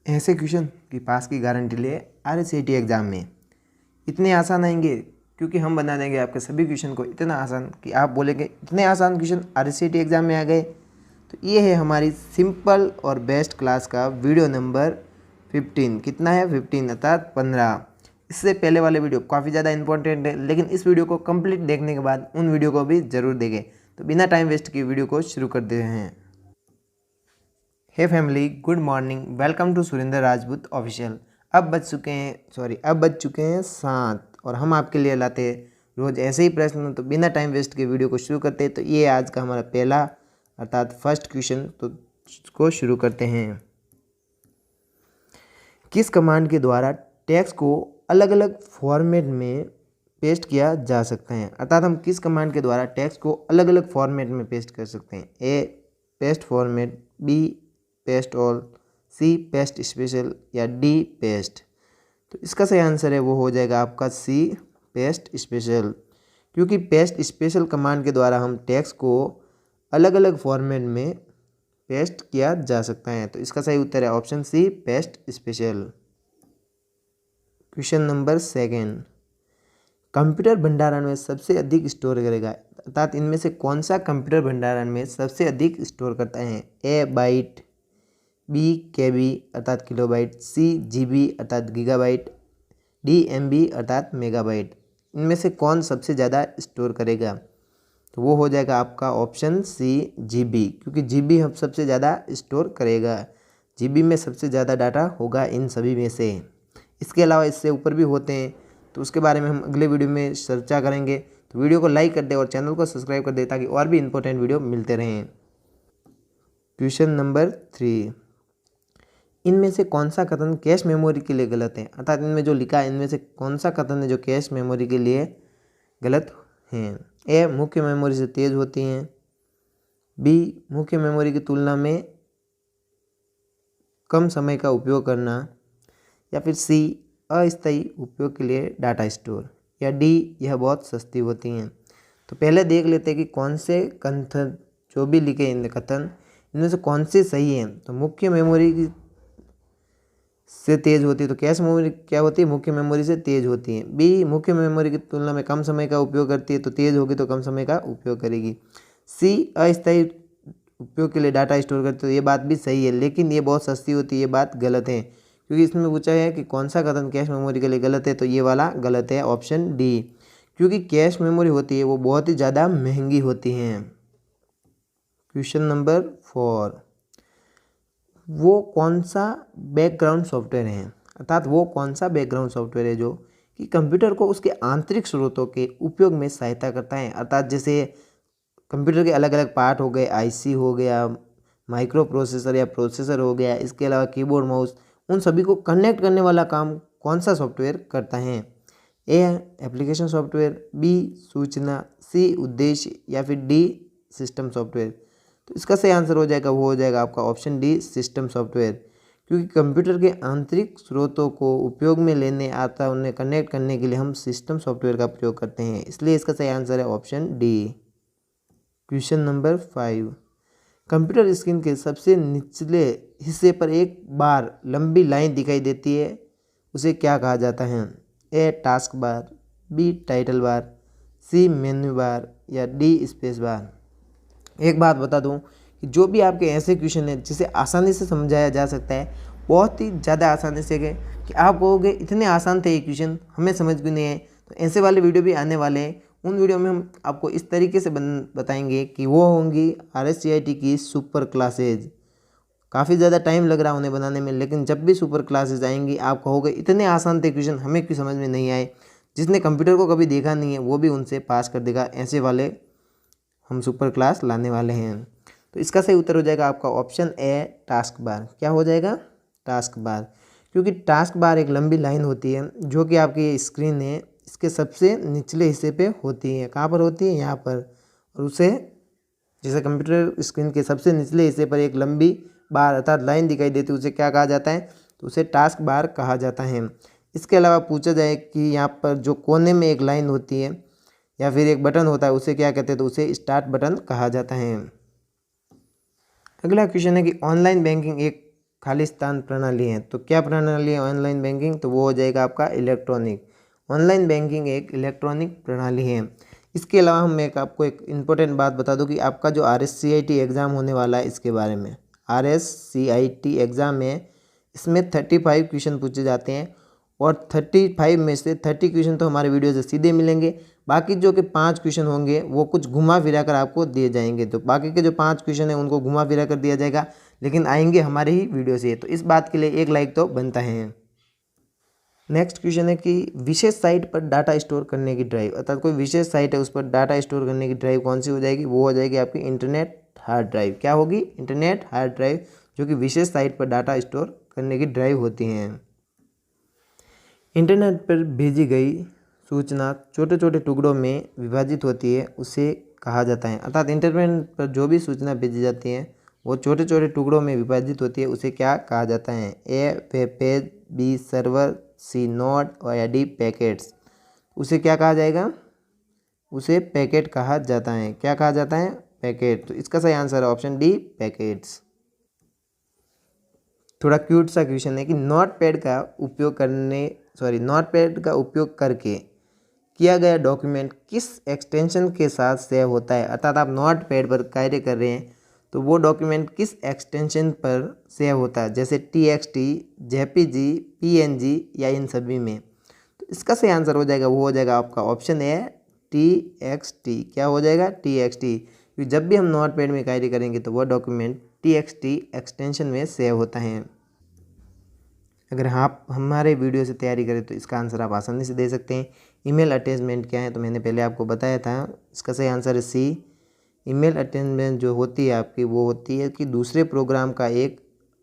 ऐसे क्वेश्चन की पास की गारंटी ले RSAT एग्ज़ाम में। इतने आसान आएंगे क्योंकि हम बना देंगे आपके सभी क्वेश्चन को इतना आसान कि आप बोलेंगे इतने आसान क्वेश्चन RSAT एग्ज़ाम में आ गए। तो ये है हमारी सिंपल और बेस्ट क्लास का वीडियो नंबर 15। कितना है? 15 अर्थात 15। इससे पहले वाले वीडियो काफ़ी ज़्यादा इंपॉर्टेंट है, लेकिन इस वीडियो को कंप्लीट देखने के बाद उन वीडियो को भी ज़रूर देखें। तो बिना टाइम वेस्ट किए वीडियो को शुरू करते हैं। Hey family, good morning, welcome to Surendra Rajput official. अब बज चुके हैं 7 और हम आपके लिए लाते हैं रोज़ ऐसे ही प्रश्न। तो बिना टाइम वेस्ट के वीडियो को शुरू करते हैं। तो ये आज का हमारा पहला अर्थात फर्स्ट क्वेश्चन, तो इसको शुरू करते हैं। किस कमांड के द्वारा टेक्स्ट को अलग अलग फॉर्मेट में पेस्ट किया जा सकता है? अर्थात हम किस कमांड के द्वारा टेक्स्ट को अलग अलग फॉर्मेट में पेस्ट कर सकते हैं? A paste format, B paste all, C paste special या डी पेस्ट। तो इसका सही आंसर है वो हो जाएगा आपका सी पेस्ट स्पेशल, क्योंकि पेस्ट स्पेशल कमांड के द्वारा हम टेक्स्ट को अलग अलग फॉर्मेट में पेस्ट किया जा सकता है। तो इसका सही उत्तर है option C paste special. Question number 2, computer भंडारण में सबसे अधिक स्टोर करेगा, अर्थात इनमें से कौन सा कंप्यूटर भंडारण में सबसे अधिक स्टोर करता है? ए बाइट, बी केबी अर्थात किलोबाइट, सी जीबी अर्थात गीगाबाइट, डी एमबी अर्थात मेगाबाइट। इनमें से कौन सबसे ज़्यादा स्टोर करेगा? तो वो हो जाएगा आपका ऑप्शन सी जीबी, क्योंकि जीबी हम सबसे ज़्यादा स्टोर करेगा। जीबी में सबसे ज़्यादा डाटा होगा इन सभी में से। इसके अलावा इससे ऊपर भी होते हैं, तो उसके बारे में हम अगले वीडियो में चर्चा करेंगे। तो वीडियो को लाइक कर दे और चैनल को सब्सक्राइब कर दे ताकि और भी इंपॉर्टेंट वीडियो मिलते रहें। क्वेश्चन नंबर 3, इनमें से कौन सा कथन कैश मेमोरी के लिए गलत है? अर्थात इनमें जो लिखा है इनमें से कौन सा कथन है जो कैश मेमोरी के लिए गलत है? ए मुख्य मेमोरी से तेज़ होती हैं, बी मुख्य मेमोरी की तुलना में कम समय का उपयोग करना, या फिर सी अस्थायी उपयोग के लिए डाटा स्टोर, या डी यह बहुत सस्ती होती हैं। तो पहले देख लेते हैं कि कौन से कथन जो भी लिखे इन कथन इनमें से कौन से सही हैं। तो मुख्य मेमोरी की से तेज़ होती है, तो कैश मेमोरी क्या होती है? मुख्य मेमोरी से तेज़ होती है। बी मुख्य मेमोरी की तुलना में कम समय का उपयोग करती है, तो तेज़ होगी तो कम समय का उपयोग करेगी। सी अस्थायी उपयोग के लिए डाटा स्टोर करती है, तो ये बात भी सही है, लेकिन ये बहुत सस्ती होती है, ये बात गलत है, क्योंकि इसमें पूछा है कि कौन सा कथन कैश मेमोरी के लिए गलत है। तो ये वाला गलत है, ऑप्शन डी, क्योंकि कैश मेमोरी होती है वो बहुत ही ज़्यादा महंगी होती हैं। क्वेश्चन नंबर 4, वो कौन सा बैकग्राउंड सॉफ्टवेयर है? अर्थात वो कौन सा बैकग्राउंड सॉफ्टवेयर है जो कि कंप्यूटर को उसके आंतरिक स्रोतों के उपयोग में सहायता करता है? अर्थात जैसे कंप्यूटर के अलग अलग पार्ट हो गए, आईसी हो गया, माइक्रो प्रोसेसर या प्रोसेसर हो गया, इसके अलावा कीबोर्ड माउस, उन सभी को कनेक्ट करने वाला काम कौन सा सॉफ्टवेयर करता है? ए एप्लीकेशन सॉफ्टवेयर, बी सूचना, सी उद्देश्य, या फिर डी सिस्टम सॉफ्टवेयर। तो इसका सही आंसर हो जाएगा वो हो जाएगा आपका ऑप्शन डी सिस्टम सॉफ्टवेयर, क्योंकि कंप्यूटर के आंतरिक स्रोतों को उपयोग में लेने आता उन्हें कनेक्ट करने के लिए हम सिस्टम सॉफ्टवेयर का प्रयोग करते हैं, इसलिए इसका सही आंसर है option D. Question number 5, computer screen के सबसे निचले हिस्से पर एक बार लंबी लाइन दिखाई देती है, उसे क्या कहा जाता है? A task bar, B title bar, C menu bar, या डी स्पेस बार। एक बात बता दूं कि जो भी आपके ऐसे क्वेश्चन हैं जिसे आसानी से समझाया जा सकता है, बहुत ही ज़्यादा आसानी से कि आप कहोगे इतने आसान थे ये क्वेश्चन, हमें समझ भी नहीं है, तो ऐसे वाले वीडियो भी आने वाले हैं। उन वीडियो में हम आपको इस तरीके से बताएंगे कि वो होंगी RSCIT की सुपर क्लासेज। काफ़ी ज़्यादा टाइम लग रहा है उन्हें बनाने में, लेकिन जब भी सुपर क्लासेज आएंगी आप कहोगे इतने आसान थे क्वेश्चन, हमें क्यों समझ में नहीं आए। जिसने कंप्यूटर को कभी देखा नहीं है वो भी उनसे पास कर देगा। ऐसे वाले हम सुपर क्लास लाने वाले हैं। तो इसका सही उत्तर हो जाएगा आपका ऑप्शन ए टास्क बार। क्या हो जाएगा? टास्क बार, क्योंकि टास्क बार एक लंबी लाइन होती है जो कि आपकी ये स्क्रीन है इसके सबसे निचले हिस्से पे होती है। कहाँ पर होती है? यहाँ पर। और उसे जैसे कंप्यूटर स्क्रीन के सबसे निचले हिस्से पर एक लंबी बार अर्थात लाइन दिखाई देती है, उसे क्या कहा जाता है? तो उसे टास्क बार कहा जाता है। इसके अलावा पूछा जाए कि यहाँ पर जो कोने में एक लाइन होती है या फिर एक बटन होता है उसे क्या कहते हैं? तो उसे स्टार्ट बटन कहा जाता है। अगला क्वेश्चन है कि ऑनलाइन बैंकिंग एक खालिस्तान प्रणाली है। तो क्या प्रणाली है ऑनलाइन बैंकिंग? तो वो हो जाएगा आपका इलेक्ट्रॉनिक। ऑनलाइन बैंकिंग एक इलेक्ट्रॉनिक प्रणाली है। इसके अलावा हम आपको एक इम्पोर्टेंट बात बता दूं कि आपका जो RSCIT एग्ज़ाम होने वाला है, इसके बारे में RSCIT एग्ज़ाम में इसमें 35 क्वेश्चन पूछे जाते हैं और 35 में से 30 क्वेश्चन तो हमारे वीडियो से सीधे मिलेंगे। बाकी जो कि 5 क्वेश्चन होंगे वो कुछ घुमा फिरा कर आपको दिए जाएंगे। तो बाकी के जो 5 क्वेश्चन हैं उनको घुमा फिरा कर दिया जाएगा, लेकिन आएंगे हमारे ही वीडियो से। तो इस बात के लिए एक लाइक तो बनता है। नेक्स्ट क्वेश्चन है कि विशेष साइट पर डाटा स्टोर करने की ड्राइव, अर्थात कोई विशेष साइट है उस पर डाटा स्टोर करने की ड्राइव कौन सी हो जाएगी? वो हो जाएगी आपकी इंटरनेट हार्ड ड्राइव। क्या होगी? इंटरनेट हार्ड ड्राइव, जो कि विशेष साइट पर डाटा स्टोर करने की ड्राइव होती हैं। इंटरनेट पर भेजी गई सूचना छोटे छोटे टुकड़ों में विभाजित होती है, उसे कहा जाता है। अर्थात इंटरनेट पर जो भी सूचना भेजी जाती है वो छोटे छोटे टुकड़ों में विभाजित होती है, उसे क्या कहा जाता है? ए वेब पेज, बी सर्वर, सी नोड और या डी पैकेट्स। उसे क्या कहा जाएगा? उसे पैकेट कहा जाता है। क्या कहा जाता है? पैकेट। तो इसका सही आंसर है ऑप्शन डी, पैकेट्स। थोड़ा क्यूट सा क्वेश्चन है कि नोटपैड का उपयोग करके किया गया डॉक्यूमेंट किस एक्सटेंशन के साथ सेव होता है? अर्थात आप नोटपैड पर कार्य कर रहे हैं तो वो डॉक्यूमेंट किस एक्सटेंशन पर सेव होता है, जैसे TXT, JPG, PNG या इन सभी में? तो इसका सही आंसर हो जाएगा, वो हो जाएगा आपका ऑप्शन है TXT। क्या हो जाएगा? TXT। क्योंकि जब भी हम नोटपैड में कार्य करेंगे तो वह डॉक्यूमेंट TXT एक्सटेंशन में सेव होता है। अगर आप हमारे वीडियो से तैयारी करें तो इसका आंसर आप आसानी से दे सकते हैं। ईमेल अटैचमेंट क्या है? तो मैंने पहले आपको बताया था, इसका सही आंसर है सी। ईमेल अटैचमेंट जो होती है आपकी, वो होती है कि दूसरे प्रोग्राम का एक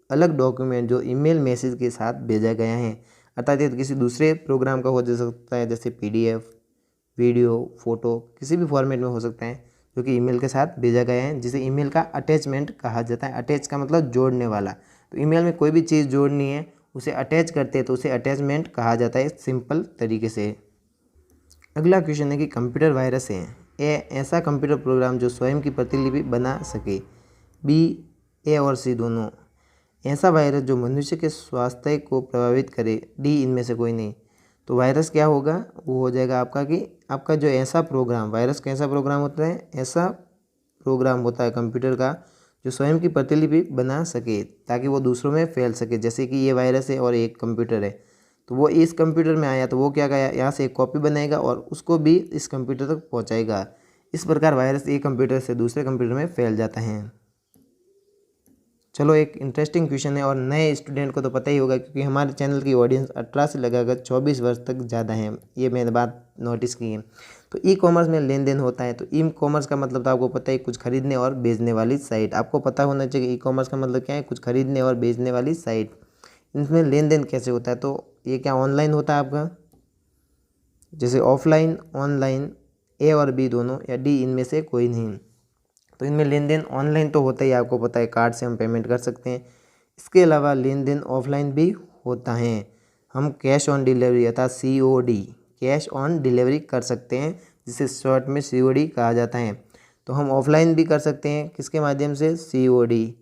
अलग डॉक्यूमेंट जो ईमेल मैसेज के साथ भेजा गया है। अर्थात ये किसी दूसरे प्रोग्राम का हो जा सकता है, जैसे PDF, वीडियो, फोटो, किसी भी फॉर्मेट में हो सकता है, जो कि ईमेल के साथ भेजा गया है, जिसे ईमेल का अटैचमेंट कहा जाता है। अटैच का मतलब जोड़ने वाला। तो ईमेल में कोई भी चीज़ जोड़नी है, उसे अटैच करते हैं तो उसे अटैचमेंट कहा जाता है, सिंपल तरीके से। अगला क्वेश्चन है कि कंप्यूटर वायरस है ऐसा कंप्यूटर प्रोग्राम जो स्वयं की प्रतिलिपि बना सके। बी, ए और सी दोनों। ऐसा वायरस जो मनुष्य के स्वास्थ्य को प्रभावित करे। डी, इनमें से कोई नहीं। तो वायरस क्या होगा? वो हो जाएगा आपका कि आपका जो ऐसा प्रोग्राम, वायरस कैसा प्रोग्राम होता है? ऐसा प्रोग्राम होता है कंप्यूटर का जो स्वयं की प्रतिलिपि बना सके ताकि वो दूसरों में फैल सके। जैसे कि ये वायरस है और एक कंप्यूटर है, तो वो इस कंप्यूटर में आया तो वो क्या करेगा? यहाँ से एक कॉपी बनाएगा और उसको भी इस कंप्यूटर तक पहुँचाएगा। इस प्रकार वायरस एक कंप्यूटर से दूसरे कंप्यूटर में फैल जाता है। चलो, एक इंटरेस्टिंग क्वेश्चन है और नए स्टूडेंट को तो पता ही होगा, क्योंकि हमारे चैनल की ऑडियंस 18 से लगाकर 24 वर्ष तक ज़्यादा है, ये मैंने बात नोटिस की है। तो ई कॉमर्स में लेन देन होता है। तो ई कॉमर्स का मतलब तो आपको पता है, कुछ खरीदने और बेचने वाली साइट। आपको पता होना चाहिए ई कॉमर्स का मतलब क्या है? कुछ खरीदने और बेचने वाली साइट। इनमें लेन देन कैसे होता है? तो ये क्या ऑनलाइन होता है आपका, जैसे ऑफलाइन, ऑनलाइन, ए और बी दोनों, या डी, इनमें से कोई नहीं। तो इनमें लेन देन ऑनलाइन तो होता ही, आपको पता है, कार्ड से हम पेमेंट कर सकते हैं। इसके अलावा लेन देन ऑफलाइन भी होता है। हम कैश ऑन डिलीवरी अर्थात COD, कैश ऑन डिलीवरी कर सकते हैं, जिसे शॉर्ट में COD कहा जाता है। तो हम ऑफलाइन भी कर सकते हैं, किसके माध्यम से? COD।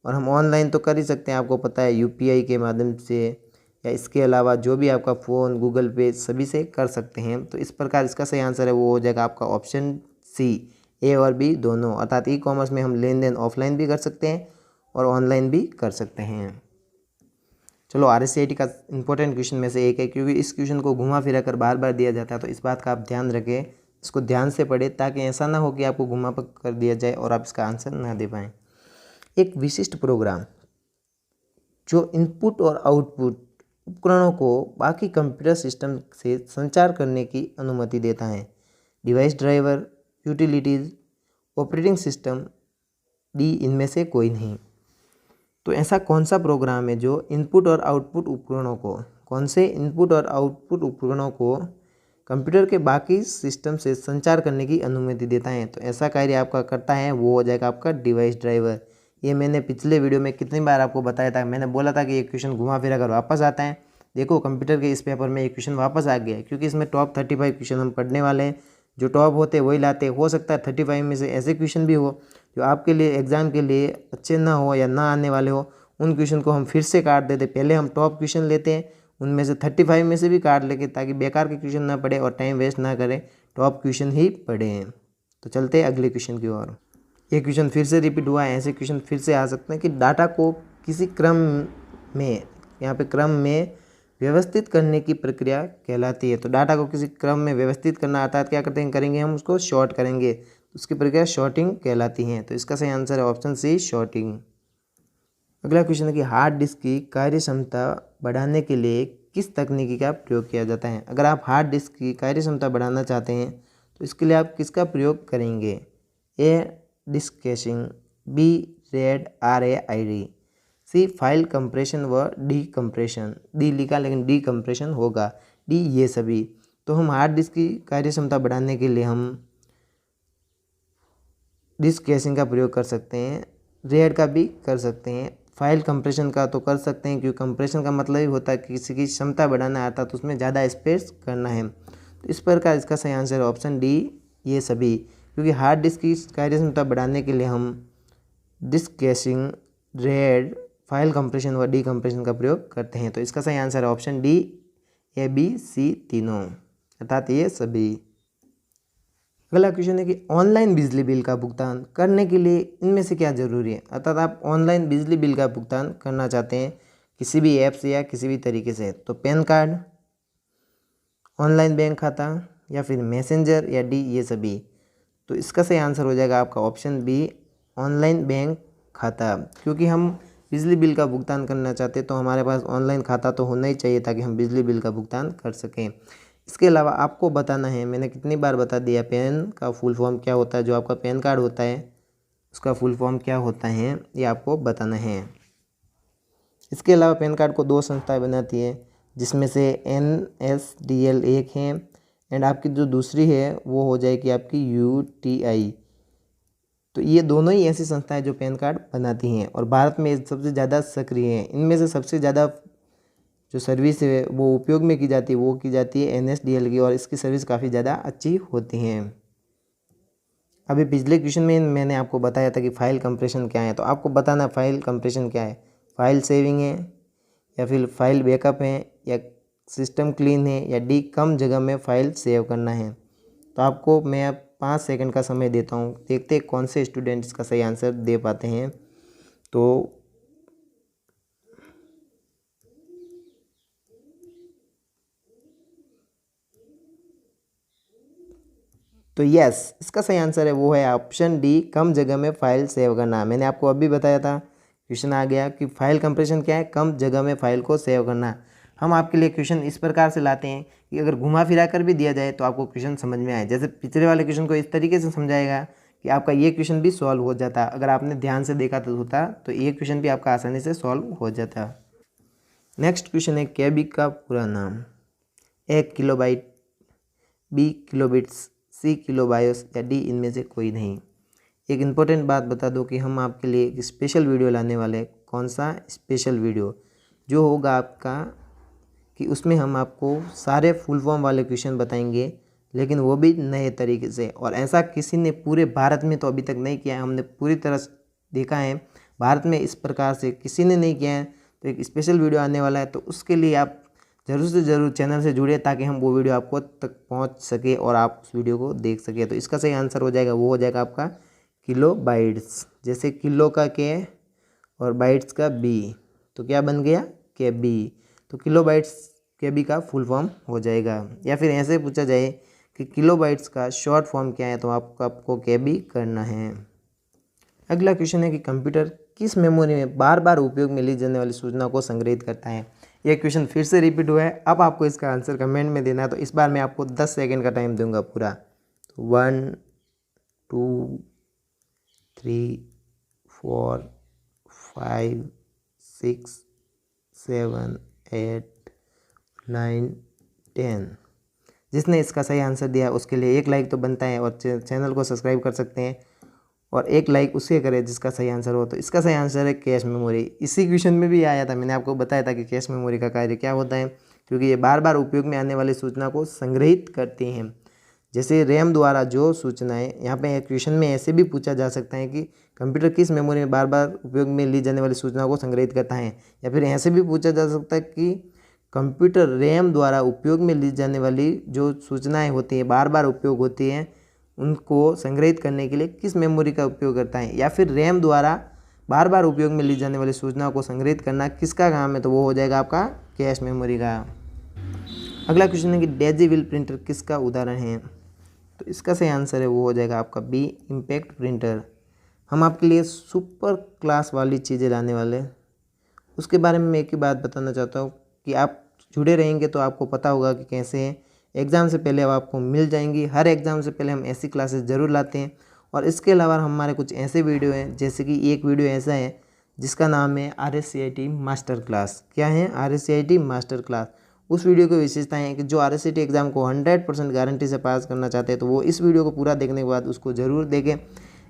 और हम ऑनलाइन तो कर ही सकते हैं, आपको पता है, UPI के माध्यम से, या इसके अलावा जो भी आपका फ़ोन, गूगल पे, सभी से कर सकते हैं। तो इस प्रकार इसका सही आंसर है वो हो जाएगा आपका ऑप्शन सी, ए और बी दोनों। अर्थात ई कॉमर्स में हम लेन देन ऑफलाइन भी कर सकते हैं और ऑनलाइन भी कर सकते हैं। चलो, RSCIT का इंपॉर्टेंट क्वेश्चन में से एक है, क्योंकि इस क्वेश्चन को घुमा फिरा कर बार बार दिया जाता है, तो इस बात का आप ध्यान रखें, इसको ध्यान से पढ़ें, ताकि ऐसा ना हो कि आपको घुमा कर दिया जाए और आप इसका आंसर ना दे पाएँ। एक विशिष्ट प्रोग्राम जो इनपुट और आउटपुट उपकरणों को बाकी कंप्यूटर सिस्टम से संचार करने की अनुमति देता है। Device driver, utilities, operating system, D, इनमें से कोई नहीं। तो ऐसा कौन सा प्रोग्राम है जो इनपुट और आउटपुट उपकरणों को, कौन से इनपुट और आउटपुट उपकरणों को कंप्यूटर के बाकी सिस्टम से संचार करने की अनुमति देता है? तो ऐसा कार्य आपका करता है, वो हो जाएगा आपका डिवाइस ड्राइवर। ये मैंने पिछले वीडियो में कितनी बार आपको बताया था, मैंने बोला था कि ये क्वेश्चन घुमा फिरा कर वापस आता है। देखो, कंप्यूटर के इस पेपर में ये क्वेश्चन वापस आ गया है, क्योंकि इसमें टॉप 35 क्वेश्चन हम पढ़ने वाले हैं। जो टॉप होते हैं वही लाते हैं। हो सकता है 35 में से ऐसे क्वेश्चन भी हो जो आपके लिए एग्ज़ाम के लिए अच्छे ना हो या ना आने वाले हो, उन क्वेश्चन को हम फिर से काट देते। पहले हम टॉप क्वेश्चन लेते हैं, उनमें से 35 में से भी काट लेके, ताकि बेकार के क्वेश्चन ना पढ़े और टाइम वेस्ट ना करें, टॉप क्वेश्चन ही पढ़ें। तो चलते हैं अगले क्वेश्चन की ओर। ये क्वेश्चन फिर से रिपीट हुआ है, ऐसे क्वेश्चन फिर से आ सकते हैं कि डाटा को किसी क्रम में, यहाँ पे क्रम में व्यवस्थित करने की प्रक्रिया कहलाती है। तो डाटा को किसी क्रम में व्यवस्थित करना, अर्थात क्या करते हैं, करेंगे हम उसको शॉर्ट करेंगे, उसकी प्रक्रिया शॉर्टिंग कहलाती है। तो इसका सही आंसर है ऑप्शन सी, शॉर्टिंग। अगला क्वेश्चन है कि हार्ड डिस्क की कार्य क्षमता बढ़ाने के लिए किस तकनीकी का प्रयोग किया जाता है। अगर आप हार्ड डिस्क की कार्य क्षमता बढ़ाना चाहते हैं तो इसके लिए आप किसका प्रयोग करेंगे। A disk caching, B RAID RAID, C file compression व डी कंप्रेशन। डी लिखा लेकिन डी कंप्रेशन होगा, डी ये सभी। तो हम हार्ड डिस्क की कार्य क्षमता बढ़ाने के लिए हम डिस्क कैशिंग का प्रयोग कर सकते हैं, रेड का भी कर सकते हैं, फाइल कंप्रेशन का तो कर सकते हैं, क्योंकि कंप्रेशन का मतलब ही होता है कि किसी की क्षमता बढ़ाना आता है तो उसमें ज़्यादा स्पेस करना है। तो इस प्रकार इसका सही आंसर है ऑप्शन डी, ये सभी। क्योंकि हार्ड डिस्क की कार्य क्षमता बढ़ाने के लिए हम disk caching, RAID, file compression व डी कंप्रेशन का प्रयोग करते हैं। तो इसका सही आंसर है option D, A B C तीनों, अर्थात ये सभी। अगला क्वेश्चन है कि ऑनलाइन बिजली बिल का भुगतान करने के लिए इनमें से क्या जरूरी है। अर्थात आप ऑनलाइन बिजली बिल का भुगतान करना चाहते हैं किसी भी ऐप से या किसी भी तरीके से, तो पैन कार्ड, ऑनलाइन बैंक खाता, या फिर मैसेंजर, या डी ये सभी। तो इसका सही आंसर हो जाएगा आपका ऑप्शन बी, ऑनलाइन बैंक खाता। क्योंकि हम बिजली बिल का भुगतान करना चाहते हैं तो हमारे पास ऑनलाइन खाता तो होना ही चाहिए ताकि हम बिजली बिल का भुगतान कर सकें। इसके अलावा आपको बताना है, मैंने कितनी बार बता दिया, पैन का फुल फॉर्म क्या होता है। जो आपका पैन कार्ड होता है उसका फुल फॉर्म क्या होता है ये आपको बताना है। इसके अलावा पैन कार्ड को 2 संस्थाएं बनाती है, जिसमें से NSDL एक है, एंड आपकी जो दूसरी है वो हो जाएगी आपकी UTI। तो ये दोनों ही ऐसी संस्थाएं जो पैन कार्ड बनाती हैं और भारत में सबसे ज़्यादा सक्रिय हैं। इनमें से सबसे ज़्यादा जो सर्विस है वो उपयोग में की जाती है वो की जाती है NSDL की, और इसकी सर्विस काफ़ी ज़्यादा अच्छी होती हैं। अभी पिछले क्वेश्चन में मैंने आपको बताया था कि फाइल कंप्रेशन क्या है, तो आपको बताना फाइल कंप्रेशन क्या है। फाइल सेविंग है, या फिर फाइल बैकअप है, या सिस्टम क्लीन है, या डी कम जगह में फाइल सेव करना है। तो आपको मैं अब 5 सेकंड का समय देता हूँ, देखते हैं कौन से स्टूडेंट इसका सही आंसर दे पाते हैं। तो यस, इसका सही आंसर है वो है ऑप्शन डी, कम जगह में फाइल सेव करना। मैंने आपको अभी बताया था, क्वेश्चन आ गया कि फाइल कंप्रेशन क्या है, कम जगह में फाइल को सेव करना। हम आपके लिए क्वेश्चन इस प्रकार से लाते हैं कि अगर घुमा फिरा कर भी दिया जाए तो आपको क्वेश्चन समझ में आए। जैसे पिछले वाले क्वेश्चन को इस तरीके से समझाएगा कि आपका ये क्वेश्चन भी सॉल्व हो जाता। अगर आपने ध्यान से देखा तो होता, तो ये क्वेश्चन भी आपका आसानी से सॉल्व हो जाता। नेक्स्ट क्वेश्चन है केबी का पूरा नाम। ए किलोबाइट, बी किलोबिट्स, सी किलोबायोस, या डी इनमें से कोई नहीं। एक इम्पोर्टेंट बात बता दो कि हम आपके लिए एक स्पेशल वीडियो लाने वाले हैं। कौन सा स्पेशल वीडियो? जो होगा आपका कि उसमें हम आपको सारे फुल फॉर्म वाले क्वेश्चन बताएंगे, लेकिन वो भी नए तरीके से। और ऐसा किसी ने पूरे भारत में तो अभी तक नहीं किया है, हमने पूरी तरह से देखा है भारत में इस प्रकार से किसी ने नहीं किया है। तो एक स्पेशल वीडियो आने वाला है, तो उसके लिए आप ज़रूर से ज़रूर चैनल से जुड़े ताकि हम वो वीडियो आपको तक पहुंच सके और आप उस वीडियो को देख सके। तो इसका सही आंसर हो जाएगा, वो हो जाएगा आपका किलो बाइट्स। जैसे किलो का के और बाइट्स का बी, तो क्या बन गया, के बी। तो किलो बाइट्स के बी का फुल फॉर्म हो जाएगा। या फिर ऐसे पूछा जाए कि किलो बाइट्स का शॉर्ट फॉर्म क्या है, तो आपको के बी करना है। अगला क्वेश्चन है कि कंप्यूटर किस मेमोरी में बार बार उपयोग में ली जाने वाली सूचना को संग्रहित करता है। यह क्वेश्चन फिर से रिपीट हुआ है, अब आपको इसका आंसर कमेंट में देना है। तो इस बार मैं आपको 10 सेकंड का टाइम दूंगा पूरा। 1 2 3 4 5 6 7 8 9 10। जिसने इसका सही आंसर दिया उसके लिए 1 लाइक तो बनता है, और चैनल को सब्सक्राइब कर सकते हैं, और 1 लाइक उसके करें जिसका सही आंसर हो। तो इसका सही आंसर है कैश मेमोरी। इसी क्वेश्चन में भी आया था, मैंने आपको बताया था कि कैश मेमोरी का कार्य क्या होता है, क्योंकि ये बार बार उपयोग में आने वाली सूचना को संग्रहित करते हैं। जैसे रैम द्वारा जो सूचनाएं, यहाँ पे क्वेश्चन में ऐसे भी पूछा जा सकता है कि कंप्यूटर किस मेमोरी में बार बार उपयोग में ली जाने वाली सूचनाओं को संग्रहित करता है, या फिर ऐसे भी पूछा जा सकता है कि कंप्यूटर रैम द्वारा उपयोग में ली जाने वाली जो सूचनाएं होती हैं, बार बार उपयोग होती हैं, उनको संग्रहित करने के लिए किस मेमोरी का उपयोग करता है, या फिर रैम द्वारा बार बार उपयोग में ली जाने वाली सूचनाओं को संग्रहित करना किसका काम है, तो वो हो जाएगा आपका कैश मेमोरी का। अगला क्वेश्चन है कि डेजी व्हील प्रिंटर किसका उदाहरण है, तो इसका सही आंसर है वो हो जाएगा आपका बी, इम्पैक्ट प्रिंटर। हम आपके लिए सुपर क्लास वाली चीज़ें लाने वाले हैं, उसके बारे में मैं एक ही बात बताना चाहता हूँ कि आप जुड़े रहेंगे तो आपको पता होगा कि कैसे हैं। एग्ज़ाम से पहले अब आपको मिल जाएंगी, हर एग्ज़ाम से पहले हम ऐसी क्लासेस ज़रूर लाते हैं। और इसके अलावा हमारे कुछ ऐसे वीडियो हैं, जैसे कि एक वीडियो ऐसा है जिसका नाम है RSCIT मास्टर क्लास। क्या है RSCIT मास्टर क्लास? उस वीडियो की विशेषताएं हैं कि जो RSCIT एग्ज़ाम को 100% गारंटी से पास करना चाहते हैं तो वो इस वीडियो को पूरा देखने के बाद उसको ज़रूर देखें।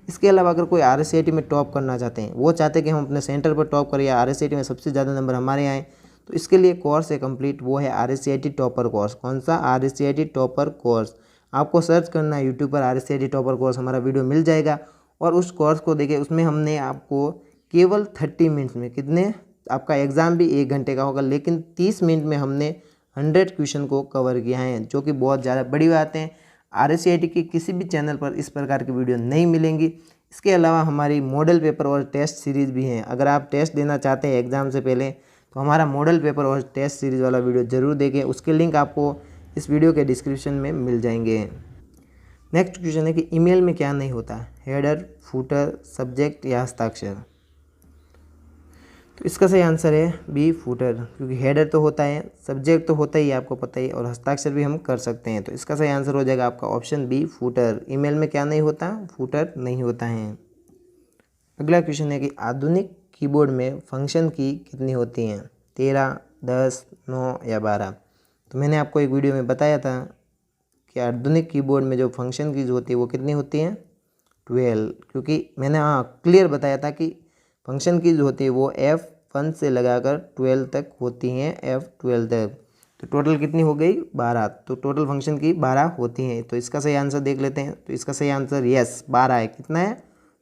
इसके अलावा अगर कोई RSCIT में टॉप करना चाहते हैं, वो चाहते हैं कि हम अपने सेंटर पर टॉप करें या RSCIT में सबसे ज़्यादा नंबर हमारे आएँ, तो इसके लिए कोर्स है कंप्लीट, वो है RSCIT टॉपर कोर्स। कौन सा? RSCIT topper course. आपको सर्च करना है यूट्यूब पर RSCIT टॉपर कोर्स, हमारा वीडियो मिल जाएगा और उस कोर्स को देखें। उसमें हमने आपको केवल 30 मिनट्स में, कितने, आपका एग्ज़ाम भी 1 घंटे का होगा लेकिन 30 मिनट में हमने 100 क्वेश्चन को कवर किया है, जो कि बहुत ज़्यादा बड़ी बात है। RSCIT के किसी भी चैनल पर इस प्रकार की वीडियो नहीं मिलेंगी। इसके अलावा हमारी मॉडल पेपर और टेस्ट सीरीज़ भी हैं। अगर आप टेस्ट देना चाहते हैं एग्ज़ाम से पहले तो हमारा मॉडल पेपर और टेस्ट सीरीज़ वाला वीडियो ज़रूर देखें, उसके लिंक आपको इस वीडियो के डिस्क्रिप्शन में मिल जाएंगे। नेक्स्ट क्वेश्चन है कि ईमेल में क्या नहीं होता, हेडर, फूटर, सब्जेक्ट या हस्ताक्षर? तो इसका सही आंसर है बी, फूटर, क्योंकि हेडर तो होता है, सब्जेक्ट तो होता ही आपको पता ही, और हस्ताक्षर भी हम कर सकते हैं। तो इसका सही आंसर हो जाएगा आपका ऑप्शन बी, फूटर। ईमेल में क्या नहीं होता? फूटर नहीं होता है। अगला क्वेश्चन है कि आधुनिक कीबोर्ड में फंक्शन की कितनी होती हैं, 13, 10, 9 या 12? तो मैंने आपको एक वीडियो में बताया था कि आधुनिक कीबोर्ड में जो फंक्शन कीज होती है वो कितनी होती हैं, 12, क्योंकि मैंने क्लियर बताया था कि फंक्शन कीज होती है वो F1 से लगाकर 12 तक होती हैं, F12 तक। तो टोटल कितनी हो गई, 12। तो टोटल फंक्शन की 12 होती हैं। तो इसका सही आंसर देख लेते हैं। तो इसका सही आंसर यस 12 है। कितना है,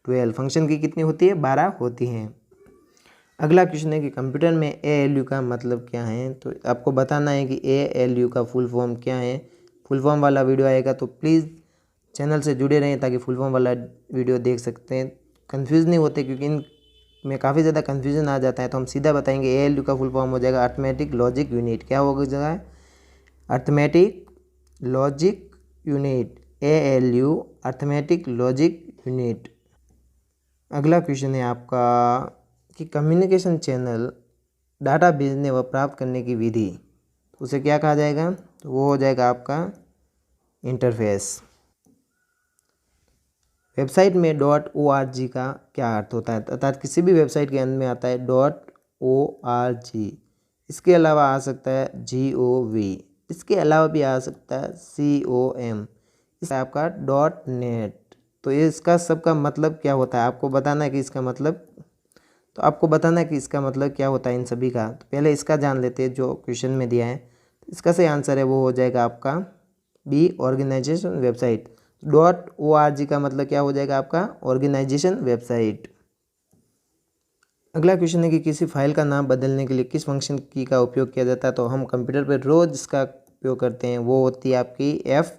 12। फंक्शन की कितनी होती है, 12 होती हैं। अगला क्वेश्चन है कि कंप्यूटर में ALU का मतलब क्या है? तो आपको बताना है कि ALU का फुल फॉर्म क्या है। फुल फॉर्म वाला वीडियो आएगा तो प्लीज़ चैनल से जुड़े रहें ताकि फुल फॉर्म वाला वीडियो देख सकते हैं, कंफ्यूज नहीं होते, क्योंकि इन में काफ़ी ज़्यादा कन्फ्यूजन आ जाता है। तो हम सीधा बताएंगे ALU का फुल फॉर्म हो जाएगा अर्थमेटिक लॉजिक यूनिट। क्या होगा जगह, arithmetic logic unit, ALU arithmetic logic unit. अगला क्वेश्चन है आपका कि कम्युनिकेशन चैनल डाटा भेजने व प्राप्त करने की विधि, तो उसे क्या कहा जाएगा? तो वो हो जाएगा आपका इंटरफेस। वेबसाइट में .org का क्या अर्थ होता है? अर्थात किसी भी वेबसाइट के अंत में आता है .org। इसके अलावा आ सकता है .gov, इसके अलावा भी आ सकता है .com, इस आपका .net। तो ये इसका सबका मतलब क्या होता है आपको बताना है कि इसका मतलब, तो आपको बताना है कि इसका मतलब क्या होता है इन सभी का। तो पहले इसका जान लेते हैं जो क्वेश्चन में दिया है। इसका सही आंसर है वो हो जाएगा आपका बी, ऑर्गेनाइजेशन वेबसाइट। .org का मतलब क्या हो जाएगा आपका, ऑर्गेनाइजेशन वेबसाइट। अगला क्वेश्चन है कि किसी फाइल का नाम बदलने के लिए किस फंक्शन की का उपयोग किया जाता है? तो हम कंप्यूटर पर रोज इसका उपयोग करते हैं, वो होती है आपकी F2,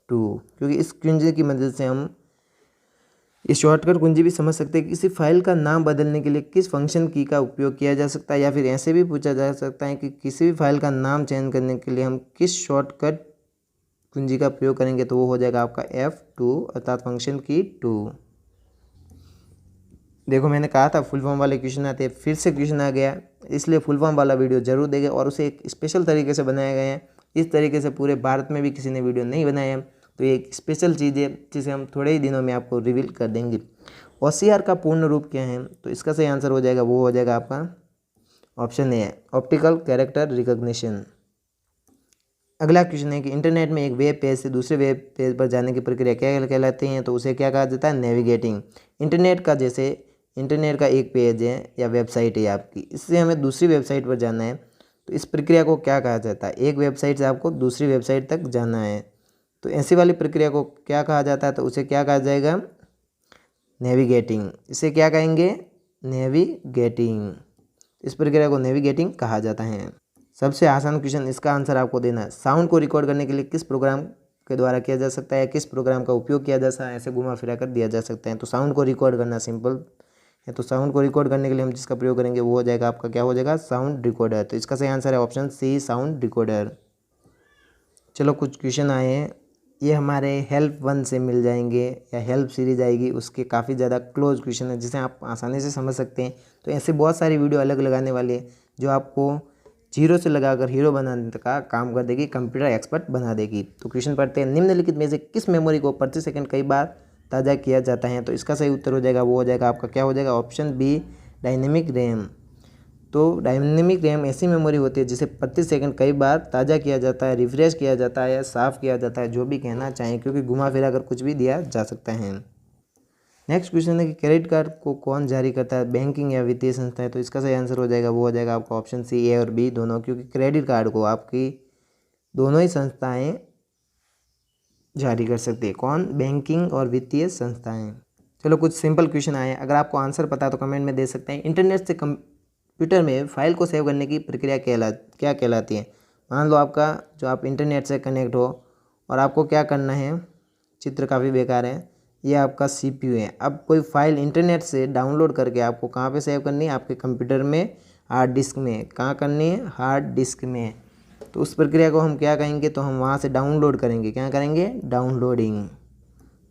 क्योंकि इस कुंजी की मदद से हम इस शॉर्टकट कुंजी भी समझ सकते हैं कि किसी फाइल का नाम बदलने के लिए किस फंक्शन की का उपयोग किया जा सकता है, या फिर ऐसे भी पूछा जा सकता है कि किसी भी फाइल का नाम चयन करने के लिए हम किस शॉर्टकट कुंजी का प्रयोग करेंगे। तो वो हो जाएगा आपका F2 अर्थात फंक्शन की 2। देखो मैंने कहा था फुल फॉर्म वाले क्वेश्चन आते हैं, फिर से क्वेश्चन आ गया, इसलिए फुल फॉर्म वाला वीडियो जरूर देखें। और उसे एक स्पेशल तरीके से बनाया गया है, इस तरीके से पूरे भारत में भी किसी ने वीडियो नहीं बनाया है। तो ये एक स्पेशल चीज़ है जिसे हम थोड़े ही दिनों में आपको रिवील कर देंगे। OCR का पूर्ण रूप क्या है? तो इसका सही आंसर हो जाएगा वो हो जाएगा आपका option A, optical character recognition. अगला क्वेश्चन है कि इंटरनेट में एक वेब पेज से दूसरे वेब पेज पर जाने की प्रक्रिया क्या कहलाती है? तो उसे क्या कहा जाता है, नेविगेटिंग। इंटरनेट का जैसे इंटरनेट का एक पेज है या वेबसाइट है आपकी, इससे हमें दूसरी वेबसाइट पर जाना है, तो इस प्रक्रिया को क्या कहा जाता है? एक वेबसाइट से आपको दूसरी वेबसाइट तक जाना है, तो ऐसी वाली प्रक्रिया को क्या कहा जाता है, तो उसे क्या कहा जाएगा, नेविगेटिंग। इसे क्या कहेंगे, नेविगेटिंग। इस प्रक्रिया को नेविगेटिंग कहा जाता है। सबसे आसान क्वेश्चन, इसका आंसर आपको देना है। साउंड को रिकॉर्ड करने के लिए किस प्रोग्राम के द्वारा किया जा सकता है, किस प्रोग्राम का उपयोग किया जा सकता है, ऐसे घुमा फिरा कर दिया जा सकता है। तो साउंड को रिकॉर्ड करना सिंपल है, तो साउंड को रिकॉर्ड करने के लिए हम जिसका प्रयोग करेंगे वो हो जाएगा आपका, क्या हो जाएगा, साउंड रिकॉर्डर। तो इसका सही आंसर है ऑप्शन सी, साउंड रिकॉर्डर। चलो कुछ क्वेश्चन आए हैं, ये हमारे हेल्प 1 से मिल जाएंगे या हेल्प सीरीज आएगी, उसके काफ़ी ज़्यादा क्लोज क्वेश्चन है जिसे आप आसानी से समझ सकते हैं। तो ऐसे बहुत सारी वीडियो अलग लगाने वाले हैं जो आपको जीरो से लगाकर हीरो बनाने का काम कर देगी, कंप्यूटर एक्सपर्ट बना देगी। तो क्वेश्चन पढ़ते हैं, निम्नलिखित में से किस मेमोरी को प्रति सेकंड कई बार ताज़ा किया जाता है। तो इसका सही उत्तर हो जाएगा, वो हो जाएगा आपका, क्या हो जाएगा, ऑप्शन बी, डायनेमिक रैम। तो डायनेमिक रैम ऐसी मेमोरी होती है जिसे प्रति सेकंड कई बार ताज़ा किया जाता है, रिफ्रेश किया जाता है या साफ़ किया जाता है, जो भी कहना चाहें, क्योंकि घुमा फिरा कर कुछ भी दिया जा सकता है। नेक्स्ट क्वेश्चन है कि क्रेडिट कार्ड को कौन जारी करता है, बैंकिंग या वित्तीय संस्थाएं। तो इसका सही आंसर हो जाएगा, वो हो जाएगा आपका ऑप्शन सी, ए और बी दोनों, क्योंकि क्रेडिट कार्ड को आपकी दोनों ही संस्थाएं जारी कर सकती है। कौन, बैंकिंग और वित्तीय संस्थाएं। चलो कुछ सिंपल क्वेश्चन आए हैं, अगर आपको आंसर पता है तो कमेंट में दे सकते हैं। इंटरनेट से कंप्यूटर में फाइल को सेव करने की प्रक्रिया क्या कहलाती है। मान लो आपका जो आप इंटरनेट से कनेक्ट हो और आपको क्या करना है, चित्र काफ़ी बेकार है, ये आपका CPU है। अब कोई फाइल इंटरनेट से डाउनलोड करके आपको कहाँ पे सेव करनी है, आपके कंप्यूटर में हार्ड डिस्क में। कहाँ करनी है, हार्ड डिस्क में। तो उस प्रक्रिया को हम क्या कहेंगे, तो हम वहाँ से डाउनलोड करेंगे। क्या करेंगे, डाउनलोडिंग।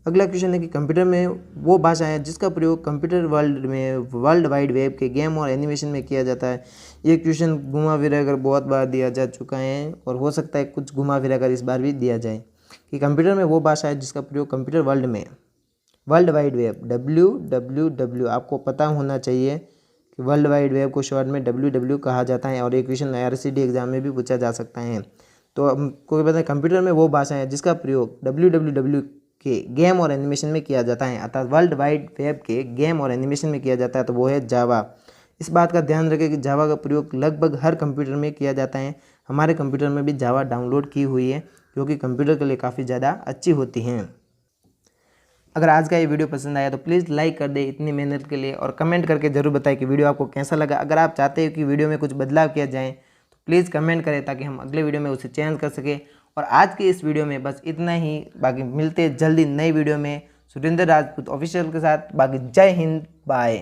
अगला क्वेश्चन है कि कंप्यूटर में वो भाषा है जिसका प्रयोग कंप्यूटर वर्ल्ड में वर्ल्ड वाइड वेब के गेम और एनिमेशन में किया जाता है। ये क्वेश्चन घुमा फिरा कर बहुत बार दिया जा चुका है और हो सकता है कुछ घुमा फिरा कर इस बार भी दिया जाए कि कंप्यूटर में वो भाषा है जिसका प्रयोग कंप्यूटर वर्ल्ड में वर्ल्ड वाइड वेब, WWW, आपको पता होना चाहिए कि वर्ल्ड वाइड वेब को शॉर्ट में WW कहा जाता है और एक क्वेश्चन IRCD एग्जाम में भी पूछा जा सकता है। तो हमको पता है कंप्यूटर में वो भाषा है जिसका प्रयोग WWW के गेम और एनिमेशन में किया जाता है, अर्थात वर्ल्ड वाइड वेब के गेम और एनिमेशन में किया जाता है, तो वो है जावा। इस बात का ध्यान रखें कि जावा का प्रयोग लगभग हर कंप्यूटर में किया जाता है। हमारे कंप्यूटर में भी जावा डाउनलोड की हुई है, जो कि कंप्यूटर के लिए काफ़ी ज़्यादा अच्छी होती हैं। अगर आज का ये वीडियो पसंद आया तो प्लीज़ लाइक कर दे इतनी मेहनत के लिए, और कमेंट करके ज़रूर बताएं कि वीडियो आपको कैसा लगा। अगर आप चाहते हो कि वीडियो में कुछ बदलाव किया जाए तो प्लीज़ कमेंट करें ताकि हम अगले वीडियो में उसे चेंज कर सकें। और आज की इस वीडियो में बस इतना ही, बाकी मिलते जल्दी नई वीडियो में सुरेंद्र राजपूत ऑफिशियल के साथ। बाकी जय हिंद, बाय।